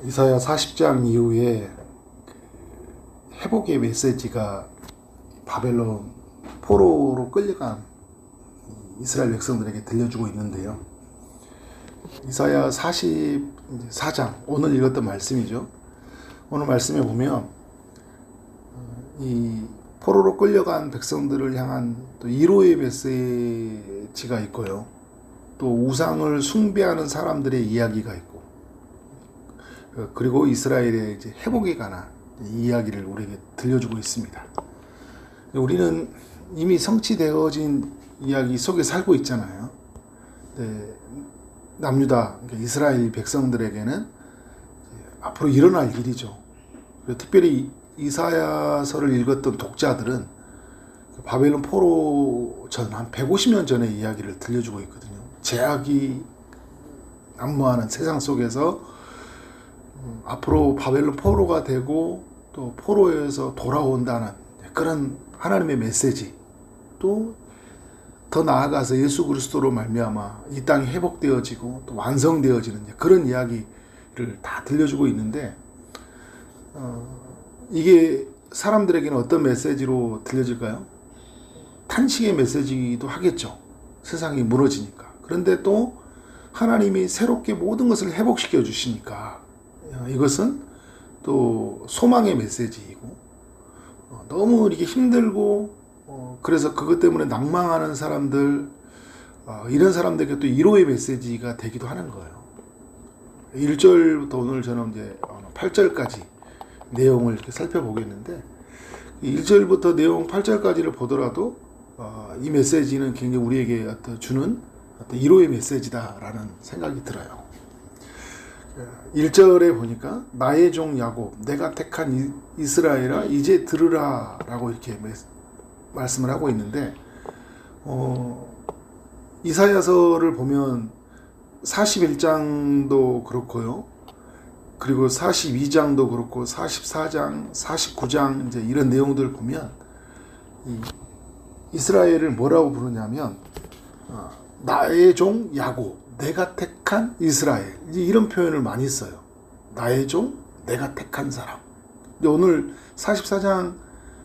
이사야 40장 이후에 회복의 메시지가 바벨론 포로로 끌려간 이스라엘 백성들에게 들려주고 있는데요. 이사야 44장, 오늘 읽었던 말씀이죠. 오늘 말씀에 보면 이 포로로 끌려간 백성들을 향한 또 위로의 메시지가 있고요. 또 우상을 숭배하는 사람들의 이야기가 있고, 그리고 이스라엘의 이제 회복에 관한 이야기를 우리에게 들려주고 있습니다. 우리는 이미 성취되어진 이야기 속에 살고 있잖아요. 남유다, 그러니까 이스라엘 백성들에게는 앞으로 일어날 일이죠. 특별히 이사야서를 읽었던 독자들은 바벨론 포로 전 한 150년 전의 이야기를 들려주고 있거든요. 제약이 난무하는 세상 속에서 앞으로 바벨론 포로가 되고 또 포로에서 돌아온다는 그런 하나님의 메시지, 또 더 나아가서 예수 그리스도로 말미암아 이 땅이 회복되어지고 또 완성되어지는 그런 이야기를 다 들려주고 있는데, 이게 사람들에게는 어떤 메시지로 들려질까요? 탄식의 메시지이기도 하겠죠. 세상이 무너지니까. 그런데 또 하나님이 새롭게 모든 것을 회복시켜 주시니까 이것은 또 소망의 메시지이고, 너무 이렇게 힘들고 그래서 그것 때문에 낭망하는 사람들, 이런 사람들에게 또 위로의 메시지가 되기도 하는 거예요. 1절부터 오늘 저는 이제 8절까지 내용을 이렇게 살펴보겠는데, 1절부터 내용 8절까지를 보더라도 이 메시지는 굉장히 우리에게 주는 위로의 메시지다라는 생각이 들어요. 1절에 보니까 나의 종 야곱, 내가 택한 이스라엘아 이제 들으라 라고 이렇게 말씀을 하고 있는데, 이사야서를 보면 41장도 그렇고요, 그리고 42장도 그렇고 44장, 49장 이제 이런 내용들을 보면 이스라엘을 뭐라고 부르냐면 나의 종 야곱, 내가 택한 이스라엘, 이런 표현을 많이 써요. 나의 종, 내가 택한 사람. 근데 오늘 44장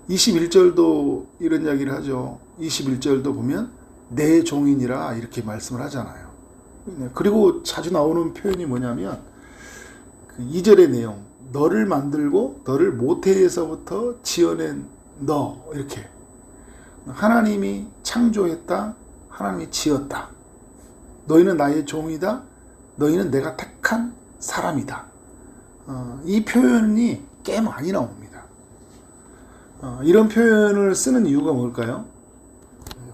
21절도 이런 이야기를 하죠. 21절도 보면 내 종이니라 이렇게 말씀을 하잖아요. 그리고 자주 나오는 표현이 뭐냐면 2절의 내용, 너를 만들고 너를 모태에서부터 지어낸 너, 이렇게 하나님이 창조했다, 하나님이 지었다, 너희는 나의 종이다, 너희는 내가 택한 사람이다. 이 표현이 꽤 많이 나옵니다. 이런 표현을 쓰는 이유가 뭘까요?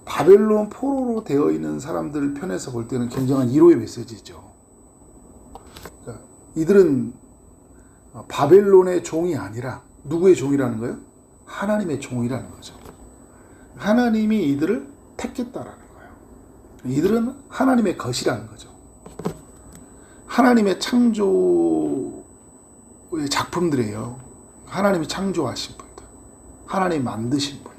바벨론 포로로 되어 있는 사람들 편에서 볼 때는 굉장한 위로의 메시지죠. 그러니까 이들은 바벨론의 종이 아니라 누구의 종이라는 거예요? 하나님의 종이라는 거죠. 하나님이 이들을 택했다라는 거예요. 이들은 하나님의 것이라는 거죠. 하나님의 창조의 작품들이에요. 하나님이 창조하신 분들, 하나님이 만드신 분들.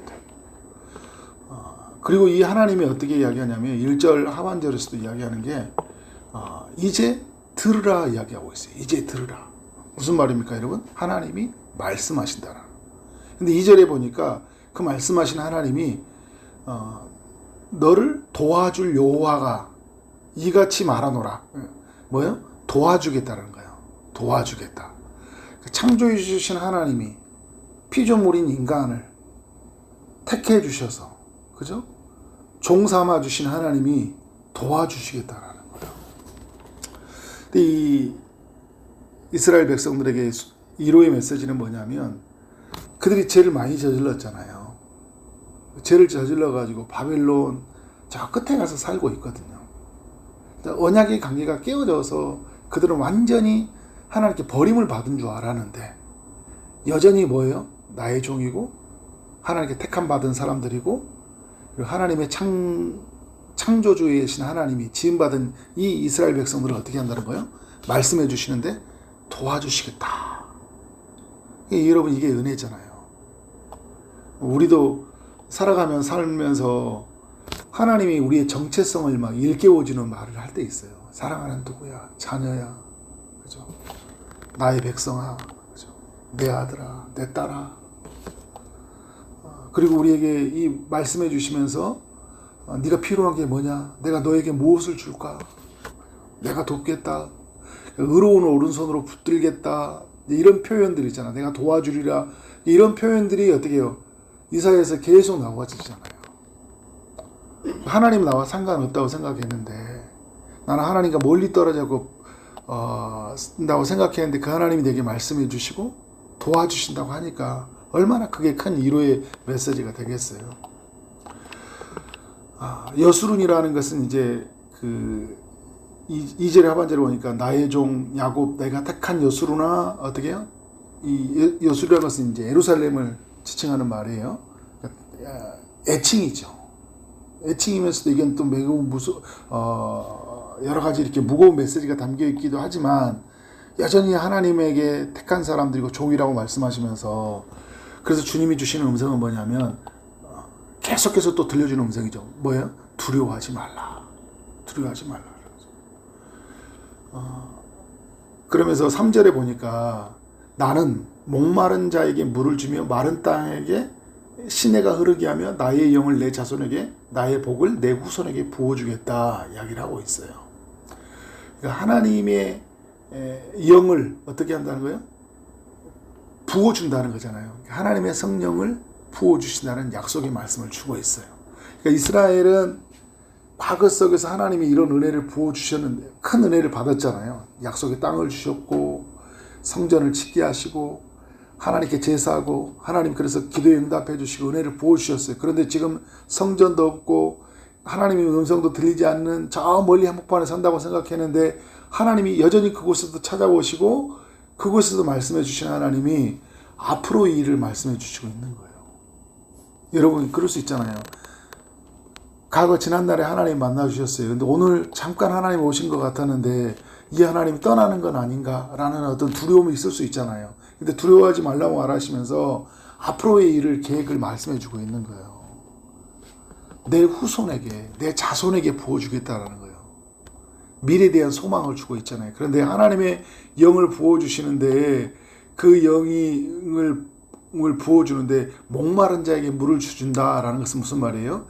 그리고 이 하나님이 어떻게 이야기하냐면 1절 하반절에서도 이야기하는 게 이제 들으라 이야기하고 있어요. 이제 들으라. 무슨 말입니까, 여러분? 하나님이 말씀하신다라. 근데 2절에 보니까 그 말씀하신 하나님이 너를 도와줄 여호와가 이같이 말하노라. 뭐요? 도와주겠다는 거예요. 도와주겠다. 창조해 주신 하나님이 피조물인 인간을 택해 주셔서, 그죠? 종 삼아 주신 하나님이 도와주시겠다라는 거예요. 근데 이 이스라엘 백성들에게 위로의 메시지는 뭐냐면, 그들이 죄를 많이 저질렀잖아요. 죄를 저질러가지고 바벨론 저 끝에 가서 살고 있거든요. 언약의 관계가 깨어져서 그들은 완전히 하나님께 버림을 받은 줄 알았는데, 여전히 뭐예요? 나의 종이고 하나님께 택함 받은 사람들이고, 그리고 하나님의 창조주이신 하나님이 지음받은 이 이스라엘 백성들을 어떻게 한다는 거예요? 말씀해 주시는데 도와주시겠다. 여러분, 이게 은혜잖아요. 우리도 살면서 하나님이 우리의 정체성을 막 일깨워주는 말을 할 때 있어요. 사랑하는 누구야, 자녀야, 그죠? 나의 백성아, 그죠? 내 아들아, 내 딸아. 그리고 우리에게 이 말씀해 주시면서 네가 필요한 게 뭐냐? 내가 너에게 무엇을 줄까? 내가 돕겠다. 의로운 오른손으로 붙들겠다. 이런 표현들 있잖아. 내가 도와주리라. 이런 표현들이 어떻게 해요? 이사야에서 계속 나와지잖아요. 하나님 나와 상관없다고 생각했는데, 나는 하나님과 멀리 떨어져고 다고 생각했는데 그 하나님이 내게 말씀해 주시고 도와주신다고 하니까 얼마나 그게 큰 위로의 메시지가 되겠어요. 여수룬이라는 것은 이제 그 2절에 하반절에 보니까 나의 종 야곱 내가 택한 여수루나 어떻게 해요? 이 여수루라는 것은 이제 예루살렘을 지칭하는 말이에요. 그러니까 애칭이죠. 애칭이면서도 이건 또 매우 여러 가지 이렇게 무거운 메시지가 담겨 있기도 하지만 여전히 하나님에게 택한 사람들이고 종이라고 말씀하시면서 그래서 주님이 주시는 음성은 뭐냐면 계속해서 또 들려주는 음성이죠. 뭐예요? 두려워하지 말라. 두려워하지 말라. 그러면서 3절에 보니까 나는 목마른 자에게 물을 주며 마른 땅에게 시내가 흐르게 하며 나의 영을 내 자손에게 나의 복을 내 후손에게 부어주겠다 이야기를 하고 있어요. 그러니까 하나님의 영을 어떻게 한다는 거예요? 부어준다는 거잖아요. 하나님의 성령을 부어주신다는 약속의 말씀을 주고 있어요. 그러니까 이스라엘은 과거 속에서 하나님이 이런 은혜를 부어주셨는데 큰 은혜를 받았잖아요. 약속의 땅을 주셨고 성전을 짓게 하시고 하나님께 제사하고 하나님 그래서 기도에 응답해 주시고 은혜를 부어주셨어요. 그런데 지금 성전도 없고 하나님의 음성도 들리지 않는 저 멀리 한복판에 산다고 생각했는데 하나님이 여전히 그곳에도 찾아오시고 그곳에서 말씀해 주신 하나님이 앞으로 이 일을 말씀해 주시고 있는 거예요. 여러분 그럴 수 있잖아요. 과거 지난날에 하나님 만나주셨어요. 근데 오늘 잠깐 하나님 오신 것 같았는데 이 하나님이 떠나는 건 아닌가라는 어떤 두려움이 있을 수 있잖아요. 근데 두려워하지 말라고 말하시면서 앞으로의 일을 계획을 말씀해 주고 있는 거예요. 내 후손에게 내 자손에게 부어주겠다라는 거예요. 미래에 대한 소망을 주고 있잖아요. 그런데 하나님의 영을 부어주시는데 그 영을 부어주는데 목마른 자에게 물을 주준다라는 것은 무슨 말이에요?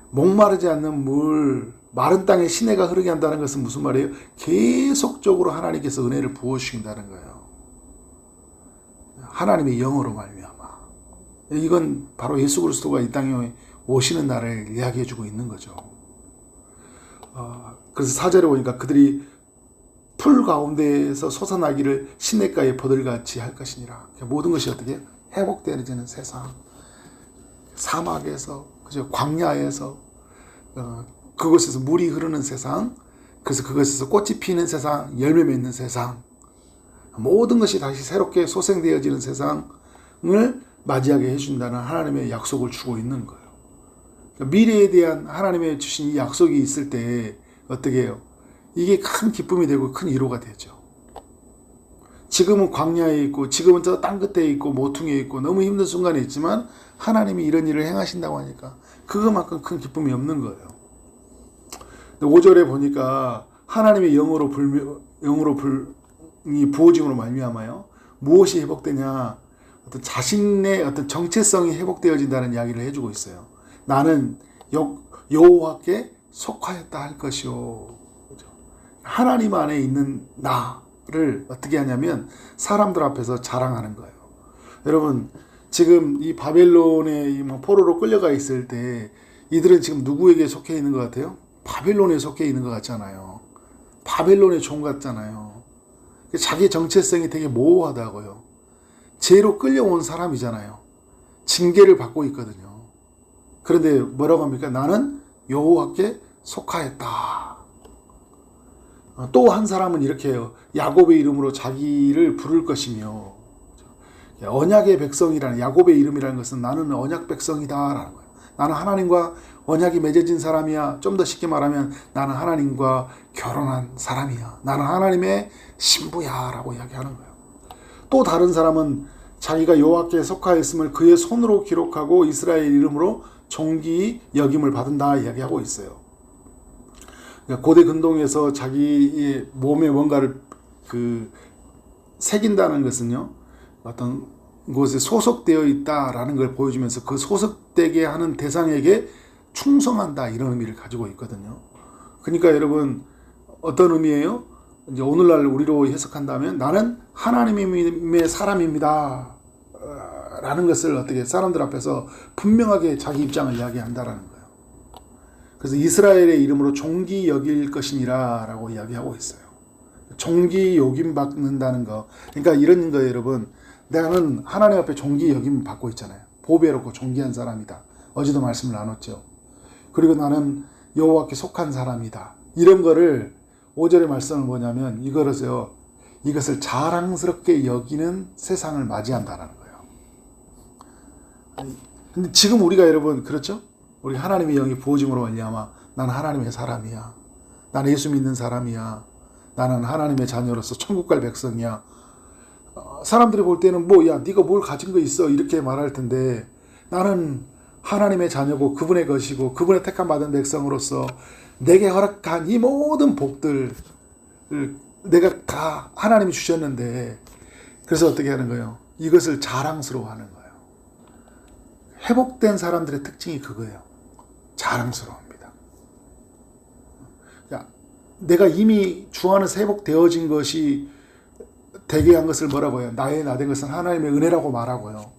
목마르지 않는 물, 마른 땅에 시내가 흐르게 한다는 것은 무슨 말이에요? 계속적으로 하나님께서 은혜를 부어주신다는 거예요. 하나님의 영으로 말미암아. 이건 바로 예수 그리스도가 이 땅에 오시는 날을 이야기해주고 있는 거죠. 그래서 4절에 보니까 그들이 풀 가운데에서 솟아나기를 시냇가의 버들같이 할 것이니라. 모든 것이 어떻게 회복되어지는 세상, 사막에서 그죠? 광야에서 그곳에서 물이 흐르는 세상, 그래서 그것에서 꽃이 피는 세상, 열매 맺는 세상, 모든 것이 다시 새롭게 소생되어지는 세상을 맞이하게 해준다는 하나님의 약속을 주고 있는 거예요. 그러니까 미래에 대한 하나님의 주신 이 약속이 있을 때 어떻게 해요? 이게 큰 기쁨이 되고 큰 위로가 되죠. 지금은 광야에 있고 지금은 저 땅 끝에 있고 모퉁이에 있고 너무 힘든 순간에 있지만 하나님이 이런 일을 행하신다고 하니까 그것만큼 큰 기쁨이 없는 거예요. 5절에 보니까 하나님의 영으로 부어짐으로 말미암아요. 무엇이 회복되냐? 어떤 자신의 어떤 정체성이 회복되어진다는 이야기를 해주고 있어요. 나는 여호와께 속하였다 할 것이요. 하나님 안에 있는 나를 어떻게 하냐면 사람들 앞에서 자랑하는 거예요. 여러분 지금 이 바벨론의 포로로 끌려가 있을 때 이들은 지금 누구에게 속해 있는 것 같아요? 바벨론에 속해 있는 것 같잖아요. 바벨론의 종 같잖아요. 자기 정체성이 되게 모호하다고요. 죄로 끌려온 사람이잖아요. 징계를 받고 있거든요. 그런데 뭐라고 합니까? 나는 여호와께 속하였다. 또 한 사람은 이렇게 해요. 야곱의 이름으로 자기를 부를 것이며 언약의 백성이라는 야곱의 이름이라는 것은 나는 언약 백성이다라는 거예요. 나는 하나님과 언약이 맺어진 사람이야. 좀 더 쉽게 말하면 나는 하나님과 결혼한 사람이야. 나는 하나님의 신부야 라고 이야기하는 거예요. 또 다른 사람은 자기가 여호와께 속하였음을 그의 손으로 기록하고 이스라엘 이름으로 존귀 여김을 받은다 이야기하고 있어요. 그러니까 고대 근동에서 자기의 몸에 뭔가를 새긴다는 것은요, 어떤 곳에 소속되어 있다라는 걸 보여주면서 그 소속되게 하는 대상에게 충성한다, 이런 의미를 가지고 있거든요. 그러니까 여러분, 어떤 의미예요? 이제 오늘날 우리로 해석한다면 나는 하나님의 사람입니다 라는 것을 어떻게 사람들 앞에서 분명하게 자기 입장을 이야기한다라는 거예요. 그래서 이스라엘의 이름으로 종기 여길 것이니라 라고 이야기하고 있어요. 종기 여김 받는다는 거, 그러니까 이런 거예요. 여러분, 나는 하나님 앞에 종기 여김 받고 있잖아요. 보배롭고 존귀한 사람이다. 어제도 말씀을 나눴죠. 그리고 나는 여호와께 속한 사람이다. 이런 거를 5절의 말씀은 뭐냐면 이것을 자랑스럽게 여기는 세상을 맞이한다는 거예요. 근데 지금 우리가 여러분, 그렇죠? 우리 하나님의 영이 부어짐으로 말미암아 나는 하나님의 사람이야. 나는 예수 믿는 사람이야. 나는 하나님의 자녀로서 천국 갈 백성이야. 사람들이 볼 때는 야, 네가 뭘 가진 거 있어, 이렇게 말할 텐데, 나는 하나님의 자녀고 그분의 것이고 그분의 택함 받은 백성으로서 내게 허락한 이 모든 복들을 내가 다 하나님이 주셨는데, 그래서 어떻게 하는 거예요? 이것을 자랑스러워하는 거예요. 회복된 사람들의 특징이 그거예요. 자랑스러워합니다. 야, 내가 이미 주 안에서 회복되어진 것이 되게 한 것을 뭐라고 해요? 나의 나 된 것은 하나님의 은혜라고 말하고요.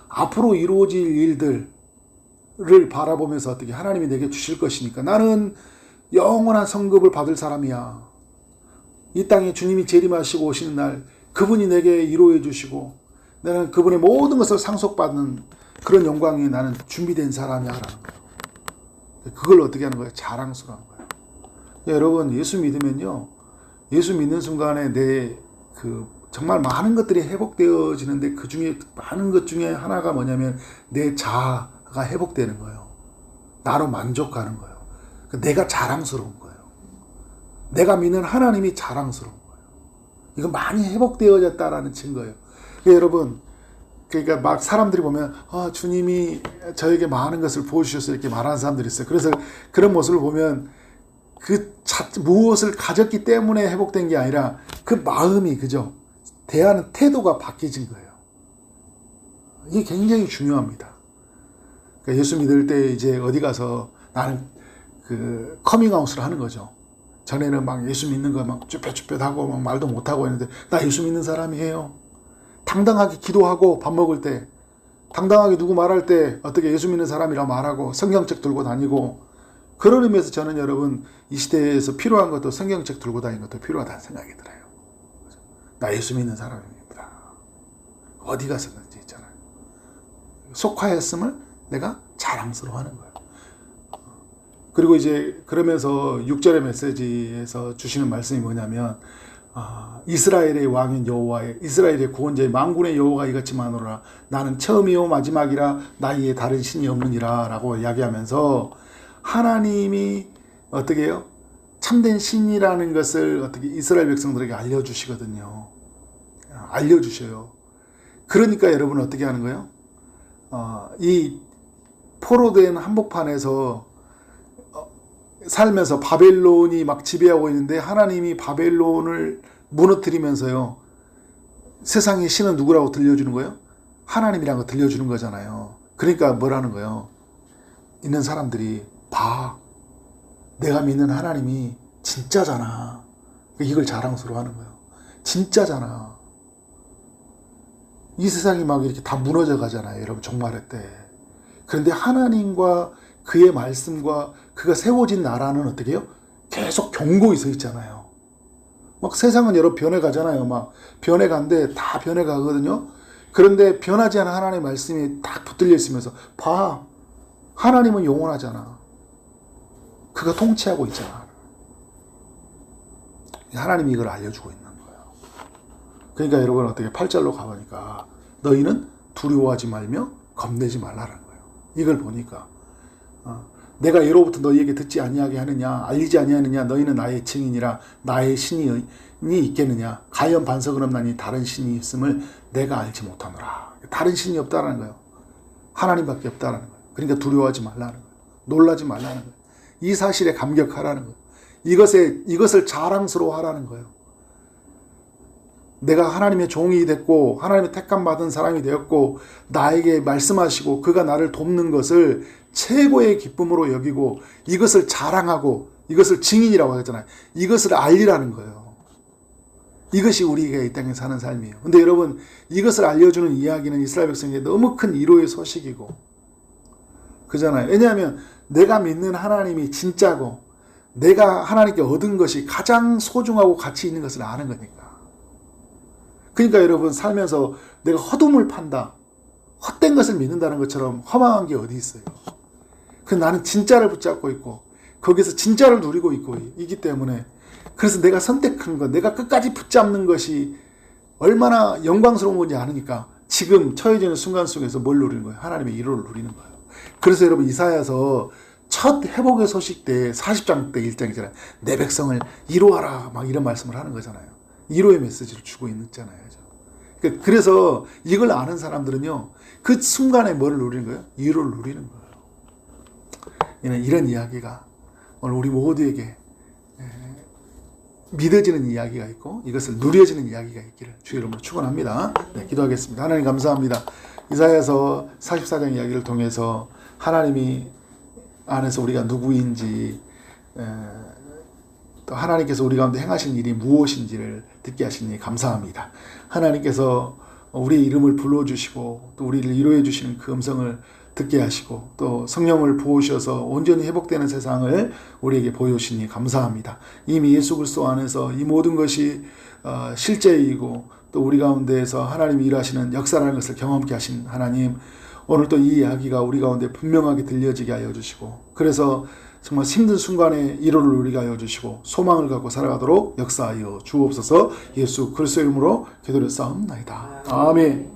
앞으로 이루어질 일들을 바라보면서 어떻게 하나님이 내게 주실 것이니까 나는 영원한 성급을 받을 사람이야. 이 땅에 주님이 재림하시고 오시는 날 그분이 내게 이루어 주시고 나는 그분의 모든 것을 상속받는 그런 영광이 나는 준비된 사람이야 라는 거예요. 그걸 어떻게 하는 거예요? 자랑스러운 거예요. 여러분, 예수 믿으면요, 예수 믿는 순간에 정말 많은 것들이 회복되어지는데 그 중에 많은 것 중에 하나가 뭐냐면 내 자아가 회복되는 거예요. 나로 만족하는 거예요. 내가 자랑스러운 거예요. 내가 믿는 하나님이 자랑스러운 거예요. 이거 많이 회복되어졌다라는 증거예요. 여러분, 그러니까 막 사람들이 보면 주님이 저에게 많은 것을 보여주셔서 이렇게 말하는 사람들이 있어요. 그래서 그런 모습을 보면 무엇을 가졌기 때문에 회복된 게 아니라 그 마음이, 그죠? 대하는 태도가 바뀌어진 거예요. 이게 굉장히 중요합니다. 그러니까 예수 믿을 때 이제 어디 가서 나는 커밍아웃을 하는 거죠. 전에는 막 예수 믿는 거 막 쭈뼛쭈뼛하고 막 말도 못하고 했는데 나 예수 믿는 사람이에요. 당당하게 기도하고 밥 먹을 때, 당당하게 누구 말할 때 어떻게 예수 믿는 사람이라 말하고 성경책 들고 다니고, 그런 의미에서 저는 여러분 이 시대에서 필요한 것도 성경책 들고 다니는 것도 필요하다는 생각이 들어요. 나 예수 믿는 사람입니다. 어디 가서든지 있잖아요. 속하였음을 내가 자랑스러워하는 거예요. 그리고 이제 그러면서 6절의 메시지에서 주시는 말씀이 뭐냐면 이스라엘의 왕인 여호와의, 이스라엘의 구원자의 만군의 여호와가 이같이 말하노라. 나는 처음이요 마지막이라 나이에 다른 신이 없느니라 라고 이야기하면서 하나님이 어떻게 해요? 참된 신이라는 것을 어떻게 이스라엘 백성들에게 알려주시거든요. 알려주셔요. 그러니까 여러분 어떻게 하는 거예요? 이 포로된 한복판에서 살면서 바벨론이 막 지배하고 있는데 하나님이 바벨론을 무너뜨리면서요, 세상의 신은 누구라고 들려주는 거예요? 하나님이라는 거 들려주는 거잖아요. 그러니까 뭐라는 거예요? 있는 사람들이 봐, 내가 믿는 하나님이 진짜잖아. 이걸 자랑스러워하는 거예요. 진짜잖아. 이 세상이 막 이렇게 다 무너져 가잖아요, 여러분, 종말의 때. 그런데 하나님과 그의 말씀과 그가 세워진 나라는 어떻게 해요? 계속 견고히 서 있잖아요. 막 세상은 여러 변해가잖아요. 막 변해간데 다 변해가거든요. 그런데 변하지 않은 하나님의 말씀이 딱 붙들려 있으면서 봐, 하나님은 영원하잖아. 그가 통치하고 있잖아. 하나님이 이걸 알려주고 있는 거예요. 그러니까 여러분 어떻게 8절로 가보니까 너희는 두려워하지 말며 겁내지 말라는 거예요. 이걸 보니까 내가 예로부터 너희에게 듣지 아니하게 하느냐, 알리지 아니하느냐, 너희는 나의 증인이라. 나의 신이 있겠느냐? 가연 반석은 없나니 다른 신이 있음을 내가 알지 못하노라. 다른 신이 없다라는 거예요. 하나님밖에 없다라는 거예요. 그러니까 두려워하지 말라는 거예요. 놀라지 말라는 거예요. 이 사실에 감격하라는 거예요. 이것을 자랑스러워하라는 거예요. 내가 하나님의 종이 됐고 하나님의 택함받은 사람이 되었고 나에게 말씀하시고 그가 나를 돕는 것을 최고의 기쁨으로 여기고 이것을 자랑하고 이것을 증인이라고 하잖아요. 이것을 알리라는 거예요. 이것이 우리가 이 땅에 사는 삶이에요. 근데 여러분, 이것을 알려주는 이야기는 이스라엘 백성에게 너무 큰 위로의 소식이고 그잖아요. 왜냐하면 내가 믿는 하나님이 진짜고 내가 하나님께 얻은 것이 가장 소중하고 가치 있는 것을 아는 거니까. 그러니까 여러분, 살면서 내가 헛움을 판다, 헛된 것을 믿는다는 것처럼 허망한 게 어디 있어요. 나는 진짜를 붙잡고 있고 거기서 진짜를 누리고 있기 때문에, 그래서 내가 선택한 것, 내가 끝까지 붙잡는 것이 얼마나 영광스러운 건지 아니까 지금 처해지는 순간 속에서 뭘 누리는 거예요? 하나님의 위로를 누리는 거예요. 그래서 여러분, 이사야서 첫 회복의 소식 때 40장 때 1장이잖아요. 내 백성을 위로하라, 막 이런 말씀을 하는 거잖아요. 위로의 메시지를 주고 있잖아요. 그래서 이걸 아는 사람들은요, 그 순간에 뭘 누리는 거예요? 위로를 누리는 거예요. 이런 이야기가 오늘 우리 모두에게 믿어지는 이야기가 있고 이것을 누려지는 이야기가 있기를 주의 이름으로 축원합니다. 네, 기도하겠습니다. 하나님 감사합니다. 이사야서 44장 이야기를 통해서 하나님이 안에서 우리가 누구인지, 또 하나님께서 우리 가운데 행하신 일이 무엇인지를 듣게 하시니 감사합니다. 하나님께서 우리의 이름을 불러주시고 또 우리를 위로해 주시는 그 음성을 듣게 하시고 또 성령을 부으셔서 온전히 회복되는 세상을 우리에게 보여주시니 감사합니다. 이미 예수 그리스도 안에서 이 모든 것이 실제이고 또 우리 가운데에서 하나님이 일하시는 역사라는 것을 경험케 하신 하나님, 오늘 또 이 이야기가 우리 가운데 분명하게 들려지게 하여 주시고, 그래서 정말 힘든 순간에 위로를 누리게 하여 주시고 소망을 갖고 살아가도록 역사하여 주옵소서. 예수 그리스도의 이름으로 기도를 쌓옵나이다. 아멘.